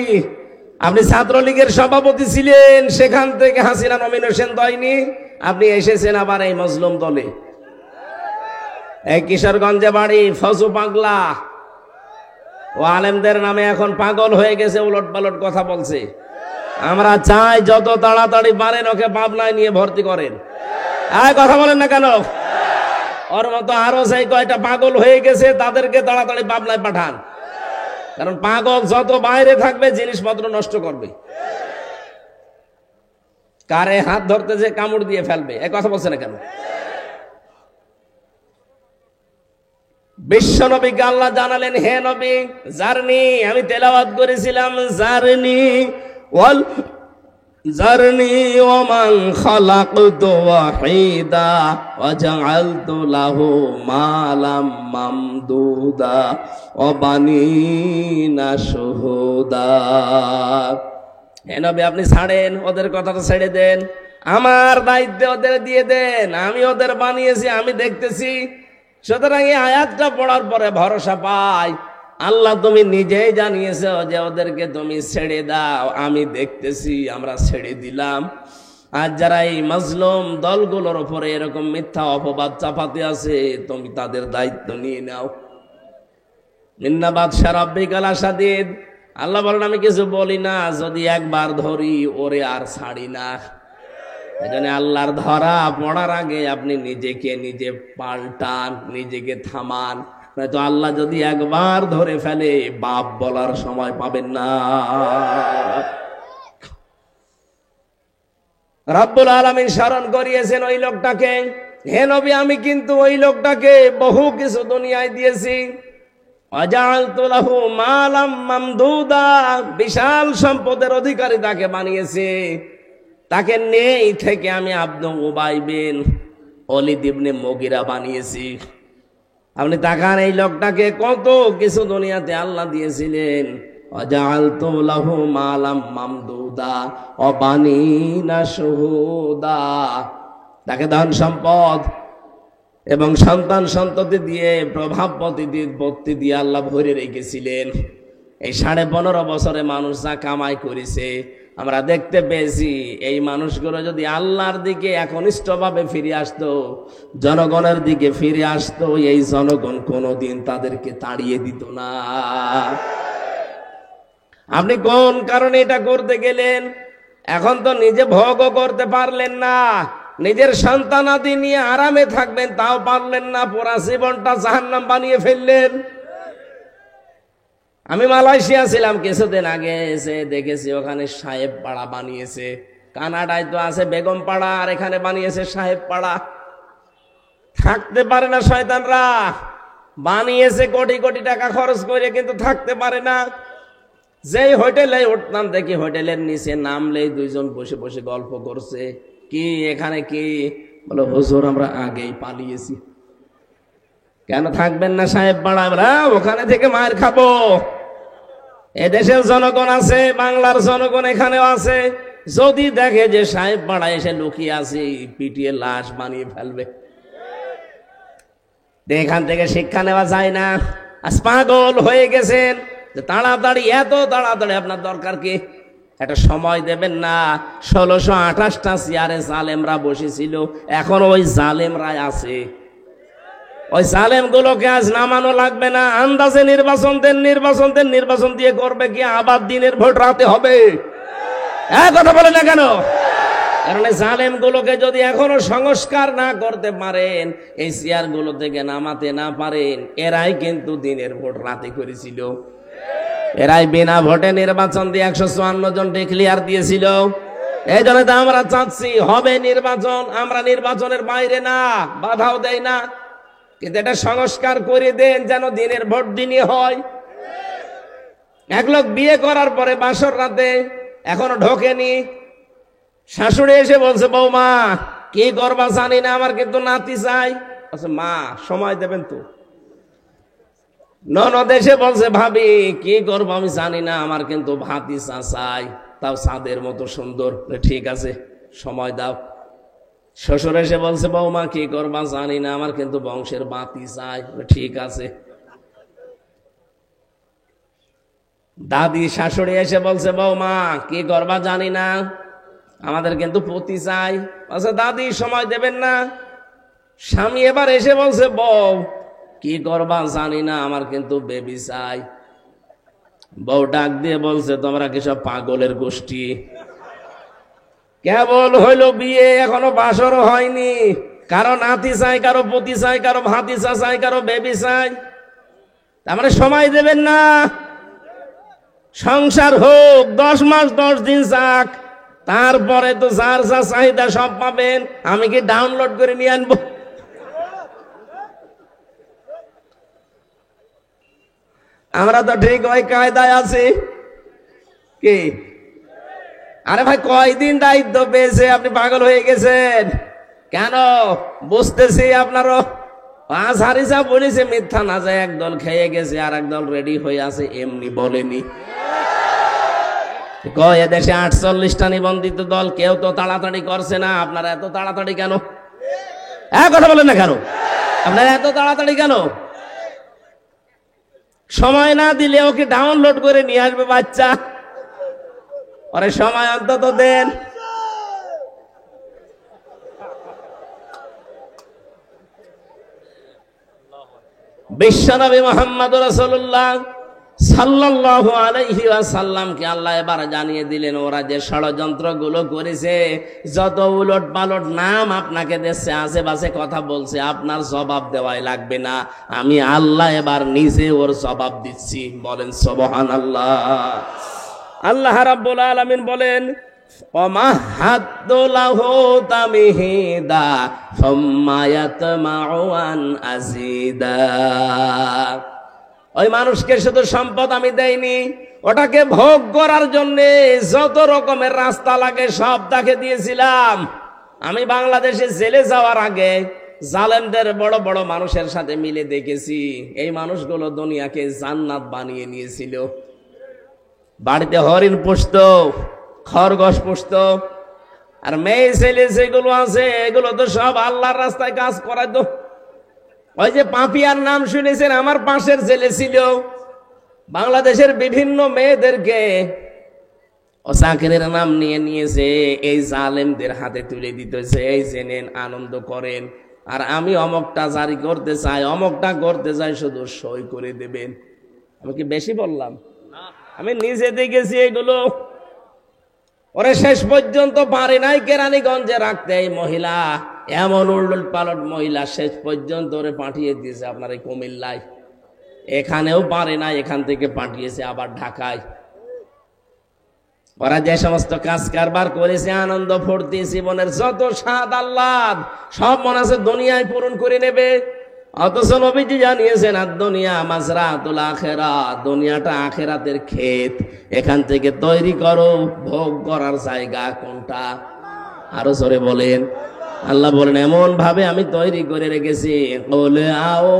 আপনি ছাত্রলীগের সভাপতি ছিলেন, সেখান থেকে হাসিনা নমিনেশন দেয়নি, আপনি এসেছেন আবার এই মাজলুম দলে। এই কিশোরগঞ্জে বাড়ি, ফজু পাগলা, ও আলেমদের নামে এখন পাগল হয়ে গেছে, উলট পালট কথা বলছে। আমরা চাই যত তাড়াতাড়ি পারেন ওকে পাবনায় নিয়ে ভর্তি করেন। কথা বলেন না কেন? ওর মতো আরো সেই কয়টা পাগল হয়ে গেছে, তাদেরকে তাড়াতাড়ি পাবনায় পাঠান। কারণ পাগল যত বাইরে থাকবে জিনিসপত্র নষ্ট করবে। কারে হাত ধরতে যে কামড় দিয়ে ফেলবে, এ কথা বলছে না কেন? বিশ্ব নবীকে আল্লাহ জানালেন, হে নবী, জারনি, আমি তেলাওয়াত করেছিলাম, জারনি ওয়াল জারনি ওমান খালাকতু ওয়াহিদা ওয়া জাআলতু লাহু মালাম মামদুদা ওয়া বানিনা শুহুদা। হে নবী, আপনি ছাড়েন, ওদের কথাটা ছেড়ে দেন, আমার দায়িত্ব ওদের দিয়ে দেন। আমি ওদের বানিয়েছি, আমি দেখতেছি। সুতরাং এই আয়াতটা পড়ার পরে ভরসা পাই, আল্লাহ তুমি নিজেই জানিয়েছো যে ওদেরকে তুমি ছেড়ে দাও, আমি দেখতেছি, আমরা ছেড়ে দিলাম। আর যারা এই মাজলুম দলগুলোর উপরে এরকম মিথ্যা অপবাদ চাপাতে আছে, তুমি তাদের দায়িত্ব নিয়ে নাও। ইন্না বাদশা রাব্বিকাল আসাদিদ। আল্লাহ বলেন, আমি কিছু বলি না, যদি একবার ধরি ওরে আর ছাড়ি না। এজন্য আল্লাহর ধরা পড়ার আগে আপনি নিজেকে নিজে পাল্টান, নিজেকে থামান, নয়তো আল্লাহ যদি একবার ধরে ফেলে বাপ বলার সময় পাবেন না। রব্বুল আলামিন স্মরণ করিয়েছেন ওই লোকটাকে, হে নবী, আমি কিন্তু ওই লোকটাকে বহু কিছু দুনিয়ায় দিয়েছি। ওয়াজআলতু লাহু মালাম মামদুদা, বিশাল সম্পদের অধিকারী তাকে বানিয়েছে। তাকে নেই থেকে আমি আব্দু উবাই বিন ওয়ালিদ ইবনে মুগিরা বানিয়েছি। আপনি তাকান, এই লোকটাকে কত কিছু দুনিয়াতে আল্লাহ দিয়েছিলেন। ওয়াজআলতু লাহু মালাম মামদুদা ওয়া বানিনা শুহুদা, তাকে ধন সম্পদ এবং সন্তান সন্ততি দিয়ে, প্রভাব প্রতিপত্তি দিয়ে আল্লাহ ভরে রেখেছিলেন। এই 15.5 বছরে মানুষ যা কামাই করেছে, আমরা দেখতে পেয়েছি। এই মানুষগুলো যদি আল্লাহর দিকে একনিষ্ঠভাবে ফিরে আসতো, জনগণের দিকে ফিরে আসতো, এই জনগণ কোনোদিন তাদেরকে তাড়িয়ে দিত না। আপনি কোন কারণে এটা করতে গেলেন? এখন তো নিজে ভোগও করতে পারলেন না, নিজের সন্তানাদি নিয়ে আরামে থাকবেন তাও পারলেন না, পুরা জীবনটা জাহান্নাম বানিয়ে ফেললেন। আমি মালয়েশিয়া ছিলাম কিছুদিন আগে, এসে দেখেছি ওখানে সাহেব পাড়া বানিয়েছে। কানাডায় তো আছে বেগম পাড়া, আর এখানে বানিয়েছে সাহেব পাড়া। থাকতে পারে না শয়তানরা, বানিয়েছে কোটি কোটি টাকা খরচ করে, কিন্তু থাকতে পারে না। যেই হোটেলে উঠতাম দেখি হোটেলের নিচে নামলেই 2 জন বসে বসে গল্প করছে। কি এখানে কি? বলো, হুজুর আমরা আগেই পালিয়েছি। কেন থাকবেন না সাহেব পাড়া? আমরা ওখানে থেকে মার খাবো। এদেশের জনগণ আছে, বাংলার জনগণ এখানেও আছে, যদি দেখে যে সাহেব পাড়ায় এসে লুকিয়ে আছে, পিটিয়ে লাশ বানিয়ে ফেলবে। এখান থেকে শিক্ষা নেওয়া যায় না। আজ পাগল হয়ে গেছেন যে তাড়াতাড়ি, এত তাড়াতাড়ি আপনার দরকার কি? একটা সময় দেবেন না। 1628টা চেয়ারে জালেমরা বসেছিল, এখন ওই জালেমরাই আছে। ওই জালেম গুলোকে আজ নামানো লাগবে না। আন্দাজে নির্বাচন দেন, নির্বাচন দিয়ে করবে কি? আবার দিনের ভোট রাতে হবে। কথা বলে না কেন? কারণ এই জালেম গুলোকে যদি এখনো সংস্কার না করতে পারেন, এই চেয়ার গুলো থেকে নামাতে না পারেন, এরাই কিন্তু দিনের ভোট রাতে করেছিল। এরাই বিনা ভোটে নির্বাচন দিয়ে 154 জন ডিক্লিয়ার দিয়েছিল। এই জন্য তো আমরা চাচ্ছি হবে নির্বাচন। আমরা নির্বাচনের বাইরে না, বাধাও দেয় না, কিন্তু এটা সংস্কার করে দেন যেন দিনের ভোট দিনই হয়। এক লোক বিয়ে করার পরে বাসর রাতে এখনো ঢোকেনি, শাশুড়ি এসে বলছে, বৌমা কি করবা জানি না, আমার কিন্তু নাতি চাই। আচ্ছা মা সময় দেবেন তো। ননদ এসে বলছে, ভাবি কি করবো আমি জানি না, আমার কিন্তু ভাতিজা চাই, তাও চাঁদের মতো সুন্দর। ঠিক আছে সময় দাও। শ্বশুর এসে বলছে, বৌমা কি করবা জানি না, আমার কিন্তু বংশের বাতি চাই। ঠিক আছে। দাদি শাশুড়ি এসে বলছে, বৌমা কি করবা জানি না, আমাদের কিন্তু পতি চাই। আচ্ছা দাদি সময় দেবেন না। স্বামী এবার এসে বলছে, বউ কি করবা জানি না, আমার কিন্তু বেবি চাই। বউ ডাক দিয়ে বলছে, তোমরা কি সব পাগলের গোষ্ঠী? কেবল হইল বিয়ে, এখনো বাসরও হয়নি, কারো নাতি চাই, কারো পতি চাই, কারো ভাতিজা চাই, কারো বেবি চাই। তার মানে সময় দেবেন না। সংসার হোক 10 মাস 10 দিন যাক, তারপরে তো যার যা চাহিদা সব পাবেন। আমি কি ডাউনলোড করে নিয়ে আনবো? আমরা তো ঠিক ওই কায়দায় আছি কি? আরে ভাই কয়দিন দায়িত্ব পেয়েছে, আপনি পাগল হয়ে গেছেন কেন? বুঝতেছি আপনারও হারিসা বলেছে মিথ্যা না যায়, একদল খেয়ে গেছে আর একদল রেডি হয়ে আছে, এমনি বলেনি। এদেশে 48টা নিবন্ধিত দল, কেউ তো তাড়াতাড়ি করছে না। আপনারা এত তাড়াতাড়ি কেন? কথা বলেন না কেন? আপনারা এত তাড়াতাড়ি কেন? সময় না দিলে ওকে ডাউনলোড করে নিয়ে আসবে বাচ্চা। আরে সময় অন্তত দেন। বিশ্বনবী মুহাম্মদুর রাসূলুল্লাহ সাল্লাল্লাহু আলাইহি ওয়াসাল্লামকে আল্লাহ এবার জানিয়ে দিলেন, ওরা যে ষড়যন্ত্র গুলো করেছে, যত উলট পালট নাম আপনাকে দেশে আশেপাশে কথা বলছে, আপনার জবাব দেওয়াই লাগবে না। আমি আল্লাহ এবার নিজে ওর জবাব দিচ্ছি। বলেন সুবহানাল্লাহ। আল্লাহ রাব্বুল আলামিন বলেন, ওমাহাদুলাহু তামহিদা সুম্মা ইয়াতমাউ আন আযীদা। ওই মানুষকে শুধু সম্পদ আমি দেইনি, ওটাকে ভোগ করার জন্য যত রকমের রাস্তা লাগে সব তাকে দিয়েছিলাম। আমি বাংলাদেশে জেলে যাওয়ার আগে জালেমদের বড় বড় মানুষের সাথে মিলে দেখেছি, এই মানুষগুলো দুনিয়াকে জান্নাত বানিয়ে নিয়েছিল। বাড়িতে হরিণ পুষত, খরগোশ পুষত, আর মেয়ে ছেলে যেগুলো আছে এগুলো তো সব আল্লাহর রাস্তায় কাজ করাইতো। ওই যে পাপিয়ার নাম শুনেছেন, আমার পাশের ছেলে ছিল। বাংলাদেশের বিভিন্ন মেয়েদেরকে ও চাকরির নাম নিয়ে নিয়েছে, এই জালেমদের হাতে তুলে দিতেছে, এই জেনেন আনন্দ করেন। আর আমি অমকটা জারি করতে চাই, অমকটা করতে চাই, শুধু সই করে দেবেন। আমি কি বেশি বললাম? আমি নিজে দেখেছি এগুলো। ওরে শেষ পর্যন্ত পারে নাই কেরানীগঞ্জে রাখতে। এই মহিলা এমন উল্ট পালট মহিলা, শেষ পর্যন্ত ওরে পাঠিয়ে দিয়েছে আপনার এই কুমিল্লায়। এখানেও পারে না, এখান থেকে পাঠিয়েছে আবার ঢাকায়। ওরা যে সমস্ত কাজ কারবার করেছে, আনন্দ ফুর্তি, জীবনের যত স্বাদ আহ্লাদ সব মনে আছে দুনিয়ায় পূরণ করে নেবে। অথচ নবীজি জানিয়েছেন, আর দুনিয়া মাজরাতুল আখিরাত, দুনিয়াটা আখিরাতের ক্ষেত, এখান থেকে তৈরি করো ভোগ করার জায়গা কোনটা? আরো জোরে বলেন। আল্লাহ বলেন এমন ভাবে আমি তৈরি করে রেখেছি, ক্বাল আও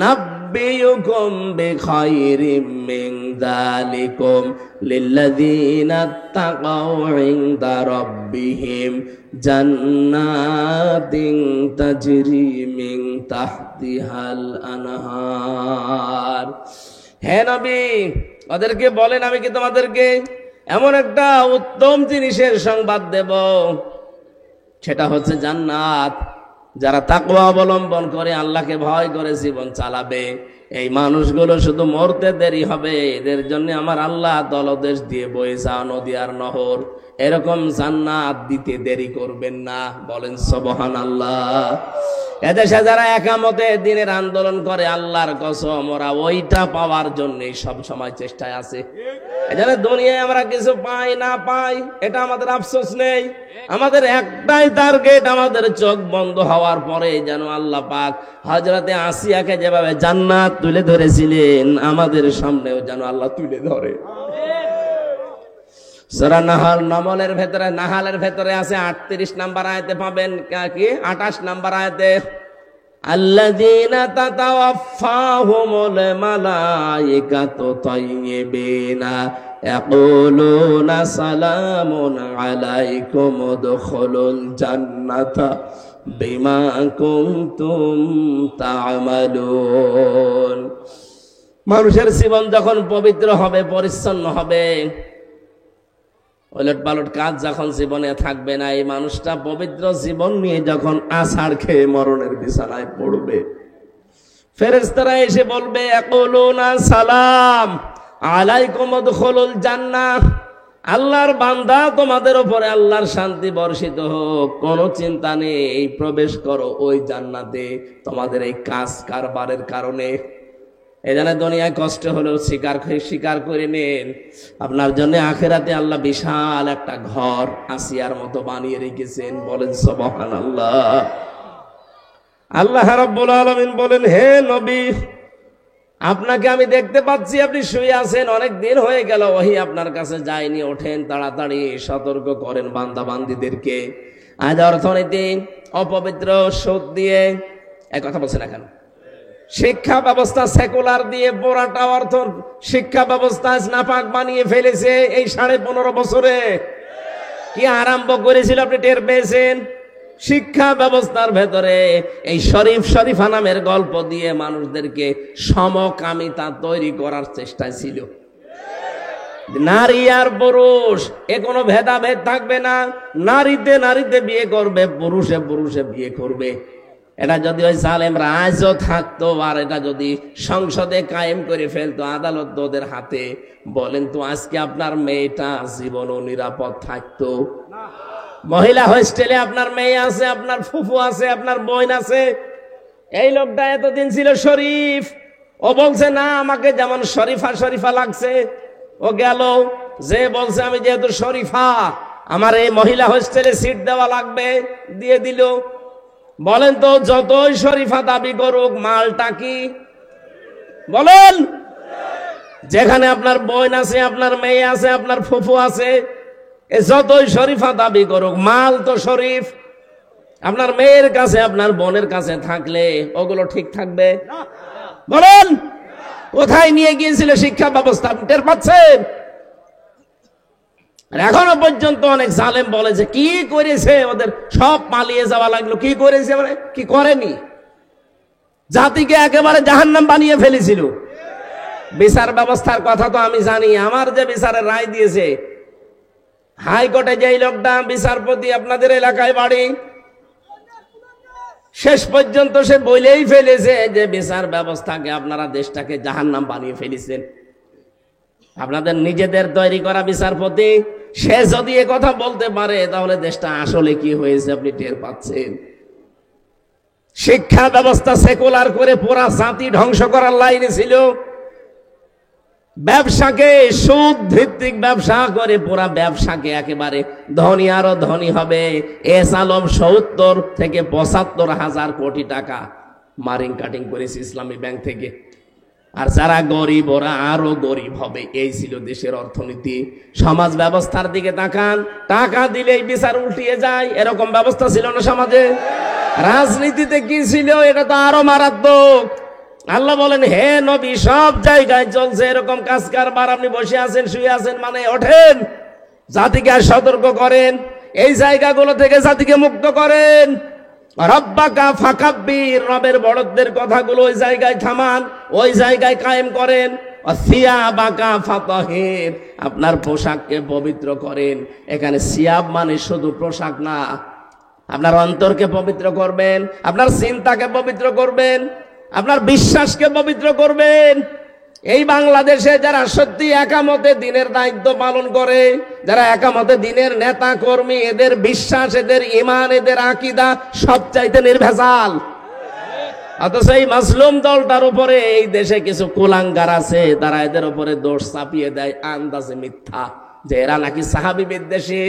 নাব্বিউকুম বিখাইরিম মিন যালিকুম লিল্লাযীনা তাকাউ ইনদা রাব্বিহিম জান্নাতিন তাজরি মিন তাহতিহাল আনহার। হে নবী, ওদেরকে বলেন আমি কি তোমাদেরকে এমন একটা উত্তম জিনিসের সংবাদ দেব, সেটা হচ্ছে জান্নাত। যারা তাকওয়া অবলম্বন করে আল্লাহকে ভয় করে জীবন চালাবে, এই মানুষগুলো শুধু মরতে দেরি হবে, এদের জন্য আমার আল্লাহ দলদেশ দিয়ে বয়ে যাওয়া নদী আর নহর, এরকম জান্নাত দিতে দেরি করবেন না। বলেন সুবহানাল্লাহ। এদেশে যারা একামতে দিনের আন্দোলন করে, আল্লাহর কসম ওরা ওইটা পাওয়ার জন্য সব সময় চেষ্টায় আছে। এজন্য দুনিয়ায় আমরা কিছু পাই না পাই এটা আমাদের আফসোস নেই, আমাদের একটাই টার্গেট, আমাদের চোখ বন্ধ হওয়ার পরে যেন আল্লাহ পাক হযরতে আসিয়াকে যেভাবে জান্নাত তুলে ধরেছিলেন, আমাদের সামনেও যেন আল্লাহ তুলে ধরে। সূরা নাহালের ভেতরে আছে 38 নাম্বার আয়াতে পাবেন, কি 28 নাম্বার আয়াতে, আল্লাযীনা তাতাওয়াফাহুমুল মালায়েকাতু তাইয়্যিবিনা ইয়াকুলুনা সালামুন আলাইকুম উদখুলুল জান্নাতা বিমা কুনতুম তা'মালুন। মানুষের জীবন যখন পবিত্র হবে, পরিচ্ছন্ন হবে, ওলট পালট কাজ যখন জীবনে থাকবে না, এই মানুষটা পবিত্র জীবন নিয়ে যখন আছাড় খেয়ে মরণের বিছানায় পড়বে, ফেরেশতারা এসে বলবে ইয়াকুলুনা সালাম আলাইকুম উদখুলুল জান্নাহ, আল্লাহর বান্দা তোমাদের উপরে আল্লাহর শান্তি বর্ষিত হোক, কোনো চিন্তা নেই, প্রবেশ করো ওই জান্নাতে তোমাদের এই কাজ কারবারের কারণে। এই জন্য দুনিয়ায় কষ্ট হলেও স্বীকার করে নেন, আপনার জন্য আখিরাতে আল্লাহ বিশাল একটা ঘর আসিয়ার মতো বানিয়ে রেখেছেন। বলেন সুবহানাল্লাহ। আল্লাহ রাব্বুল আলামিন বলেন, হে নবী, আপনাকে আমি দেখতে পাচ্ছি আপনি শুয়ে আছেন, অনেক দিন হয়ে গেল ওহী আপনার কাছে যায়নি, ওঠেন তাড়াতাড়ি, সতর্ক করেন বান্দা বান্দীদেরকে। আজ অর্থনীতি অপবিত্র, সুদ দিয়ে, এক কথা বলছে না কেন, শিক্ষা ব্যবস্থা সেকুলার দিয়ে পুরাটা অর্থ শিক্ষা ব্যবস্থা নাপাক বানিয়ে ফেলেছে। এই 15.5 বছরে কি আরম্ভ করেছিল আপনি টের পেয়েছেন? শিক্ষা ব্যবস্থার ভেতরে এই শরীফা নামের গল্প দিয়ে মানুষদেরকে সমকামিতা তৈরি করার চেষ্টা ছিল। নারী আর পুরুষ এ কোনো ভেদাভেদ থাকবে না, নারীতে বিয়ে করবে, পুরুষে বিয়ে করবে। এটা যদি ওই জালেমরা আজও থাকতো, আর এটা যদি সংসদে কায়েম করে ফেলতো, আদালত ওদের হাতে, বলেন তো আজকে আপনার মেয়েটা জীবনও নিরাপদ থাকতো? মহিলা হোস্টেলে আপনার মেয়ে আছে, আপনার ফুফু আছে, আপনার বোন আছে। এই লোকটা এতদিন ছিল শরীফ, ও বলছে না আমাকে যেমন শরীফা লাগছে, ও গেল, যে বলছে আমি যেহেতু শরীফা আমার এই মহিলা হোস্টেলে সিট দেওয়া লাগবে, দিয়ে দিল। বলেন তো যতই শরীফা দাবি করুক, মালটা কি? বলেন, যেখানে আপনার বোন আছে, আপনার মেয়ে আছে, আপনার ফুফু আছে, যতই শরীফা দাবি করুক, মাল তো শরীফ। আপনার মেয়ের কাছে, আপনার বোনের কাছে থাকলে ওগুলো ঠিক থাকবে? বলেন, কোথায় নিয়ে গিয়েছিল শিক্ষা ব্যবস্থা? টের পাচ্ছেন? এখনো পর্যন্ত অনেক জালেম বলে যে কি করেছে, ওদের সব পালিয়ে যাওয়া লাগলো। কি করেছে মানে কি করেনি? জাতিকে একেবারে জাহান্নাম বানিয়ে ফেলেছিল। বিচার ব্যবস্থার কথা তো আমি জানি, আমার যে বিচারের রায় দিয়েছে হাইকোর্টে, যেই লোকটা বিচারপতি আপনাদের এলাকায় বাড়ি, শেষ পর্যন্ত সে বলেই ফেলেছে যে বিচার ব্যবস্থাকে আপনারা দেশটাকে জাহান্নাম বানিয়ে ফেলেছেন। আপনাদের নিজেদের তৈরি করা বিচারপতি, সে যদি এ কথা বলতে পারে, তাহলে দেশটা আসলে কি হয়েছে আপনি টের পাচ্ছেন। শিক্ষা ব্যবস্থা সেকুলার করে পুরা জাতি ধ্বংস করার লাইনে ছিল। ব্যবসাকে সুদ ভিত্তিক ব্যবসা করে পুরা ব্যবসাকে একেবারে ধনী আরো ধনী হবে। এস আলম 70 থেকে 75 হাজার কোটি টাকা মারিং কাটিং করেছে ইসলামী ব্যাংক থেকে। আর যারা গরিব ওরা আরো গরিব হবে। এই ছিল দেশের অর্থনীতি। সমাজ ব্যবস্থার দিকে তাকান, টাকা দিলেই বিচার উল্টিয়ে যায়, এরকম ব্যবস্থা ছিল না সমাজে। রাজনীতিতে কি ছিল, এটা তো আরো মারাত্মক। আল্লাহ বলেন, হে নবী, সব জায়গায় চলছে এরকম কাজ কারবার, আপনি বসে আছেন, শুয়ে আছেন, মানে ওঠেন, জাতিকে আর সতর্ক করেন, এই জায়গাগুলো থেকে জাতিকে মুক্ত করেন। রব্বাকা ফাকাব্বির, রবের বড়দের কথাগুলো ওই জায়গায় থামান, ওই জায়গায় কায়েম করেন। সিয়াবাকা ফাতাহির, আপনার পোশাককে পবিত্র করেন। এখানে সিয়াব মানে শুধু পোশাক না, আপনার অন্তরকে পবিত্র করবেন, আপনার চিন্তাকে পবিত্র করবেন, আপনার বিশ্বাসকে পবিত্র করবেন। এই বাংলাদেশে যারা সত্যি একামতে দিনের দায়িত্ব পালন করে, যারা একামতে দিনের নেতা কর্মী, এদের বিশ্বাস, এদের ঈমান, এদের আকীদা সবচাইতে নির্ভেজাল। অথচ এই মাসলুম দলটার উপরে এই দেশে কিছু কুলাঙ্গার আছে, তারা এদের উপরে দোষ চাপিয়ে দেয় আন্দাজে মিথ্যা, যে এরা নাকি সাহাবী বিদ্বেষী,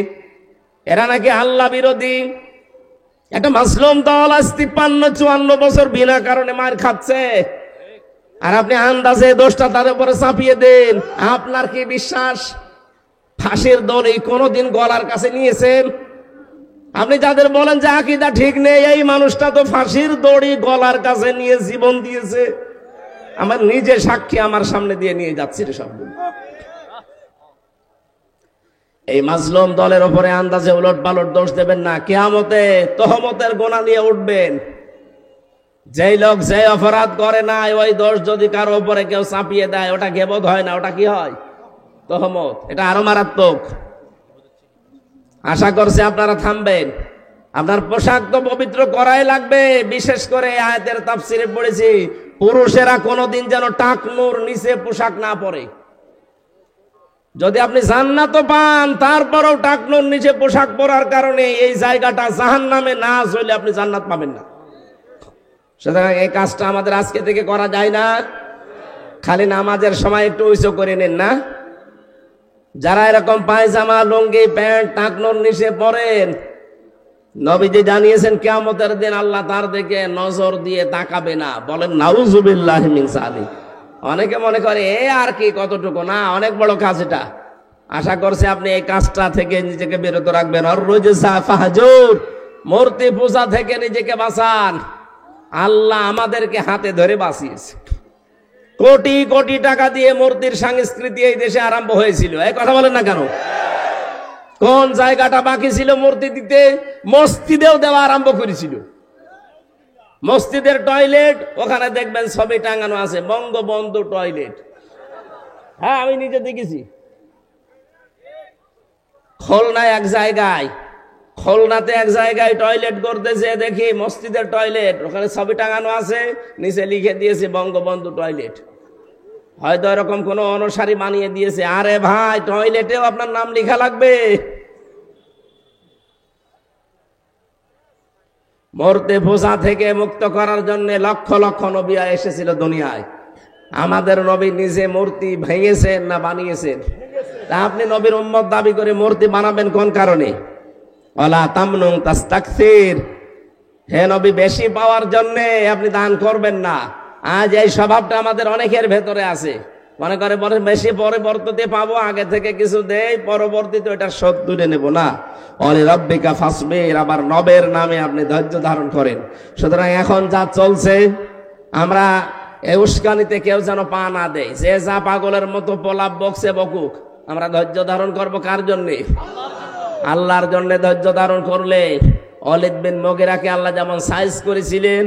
এরা নাকি আল্লাহ বিরোধী। একটা মাসলুম দল আজ 53-54 বছর বিনা কারণে মার খাচ্ছে, আর আপনি আন্দাজে দোষটা তার উপরে চাপিয়ে দেন। আপনার কি বিশ্বাস ফাঁসির দড়ি কোনোদিন গলার কাছে নিয়েছেন? আপনি যাদের বলেন যে আকীদা ঠিক নেই, এই মানুষটা তো ফাঁসির দড়ি গলার কাছে নিয়ে জীবন দিয়েছে। আমার নিজে সাক্ষী, আমার সামনে দিয়ে নিয়ে যাচ্ছে রে সবগুলো। এই মাজলুম দলের উপরে আন্দাজে উলট পালট দোষ দেবেন না। কিয়ামতে তহমতের গোনা নিয়ে উঠবেন। যেই লোক যে অপরাধ করে না, ওই দোষ যদি কারো উপরে কেউ চাপিয়ে দেয়, ওটা গীবত হয় না, ওটা কি হয়? তহমত। এটা আরো মারাত্মক। আশা করছি আপনারা থামবেন। আপনার পোশাক তো পবিত্র করাই লাগবে। বিশেষ করে আয়াতের তাফসিরে পড়েছি, পুরুষেরা কোনোদিন যেন টাকনুর নিচে পোশাক না পরে। যদি আপনি জান্নাত পান, তারপরেও টাকনুর নিচে পোশাক পরার কারণে এই জায়গাটা জাহান্নামে না চলে আপনি জান্নাত পাবেন না। সুতরাং এই কাজটা আমাদের আজকে থেকে করা যায় না। খালি নামাজের সময় একটু উঁচু করে নেন না। যারা এরকম পায়জামা, লুঙ্গি, প্যান্ট টাকনুর নিচে পরেন, নবীজি জানিয়েছেন কিয়ামতের দিন আল্লাহ তার দিকে নজর দিয়ে তাকাবে না। বলেন নাউজুবিল্লাহি মিন যালিক। অনেকে মনে করে এ আর কি, কতটুকু না, অনেক বড় কাজ এটা। আশা করছি আপনি এই কাজটা থেকে নিজেকে বিরত রাখবেন। আর রুজসা ফাহজুর, মূর্তি পূজা থেকে নিজেকে বাঁচান। আল্লাহ আমাদেরকে হাতে ধরে বাঁচিয়েছে। কোটি কোটি টাকা দিয়ে মূর্তির সংস্কৃতি এই দেশে আরম্ভ হয়েছিল। এই কথা বলেন না কেন? কোন জায়গাটা বাকি ছিল মূর্তি দিতে? মসজিদেও দেওয়া আরম্ভ করেছিল। মসজিদের টয়লেট, ওখানে দেখবেন ছবি টাঙানো আছে, বঙ্গবন্ধু টয়লেট। হ্যাঁ, আমি নিজে দেখেছি। খুলনায় এক জায়গায়, খুলনাতে এক জায়গায় টয়লেট করতেছে, দেখি মসজিদের টয়লেট, ওখানে ছবি টাঙানো আছে, নিচে লিখে দিয়েছে বঙ্গবন্ধু টয়লেট। হয়তো এরকম কোন অনুসারী বানিয়ে দিয়েছে। আরে ভাই, টয়লেটেও আপনার নাম লেখা লাগবে? মূর্তি পূজা থেকে মুক্ত করার জন্য লক্ষ লক্ষ নবী এসেছিল দুনিয়ায়। আমাদের নবী নিজে মূর্তি ভেঙেছেন না বানিয়েছেন? তা আপনি নবীর উম্মত দাবি করে মূর্তি বানাবেন কোন কারণে? ওয়ালা তামনুন তাস্তাকসির, হে নবী, বেশি পাওয়ার জন্য আপনি দান করবেন না। আজ এই স্বভাবটা আমাদের অনেকের ভেতরে আছে। মনে করে বেশি পরবর্তীতে পাবো, আগে থেকে কিছু দেই, পরবর্তীতে ওটা শোধ তুলে নেব না। অলি রাব্বিকা ফাসবির, আবার নবের নামে আপনি ধৈর্য ধারণ করেন। সুতরাং এখন যা চলছে, আমরা এই উস্কানিতে কেউ যেন পা না দেয়। যে যা পাগলের মতো পোলাপ বকছে বকুক, আমরা ধৈর্য ধারণ করবো কার জন্যে? আল্লাহর জন্য ধৈর্য ধারণ করলে ওয়ালিদ বিন মুগিরাকে আল্লাহ যেমন সাইজ করেছিলেন,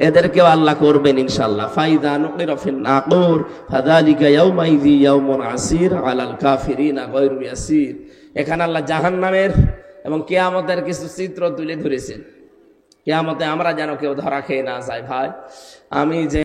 এদেরকেও আল্লাহ করবেন ইনশাআল্লাহ। ফাইদা নুকিরা ফিন নাকুর ফাযালিকা ইয়াউমাইযি ইয়াউমুন আসির আলাল কাফিরিনা গায়রু ইয়াসির। এখানে আল্লাহ জাহান্নামের এবং কিয়ামতের কিছু চিত্র তুলে ধরেছেন। কিয়ামতে আমরা যেন কেউ ধরা খেয়ে না যায়। ভাই, আমি যে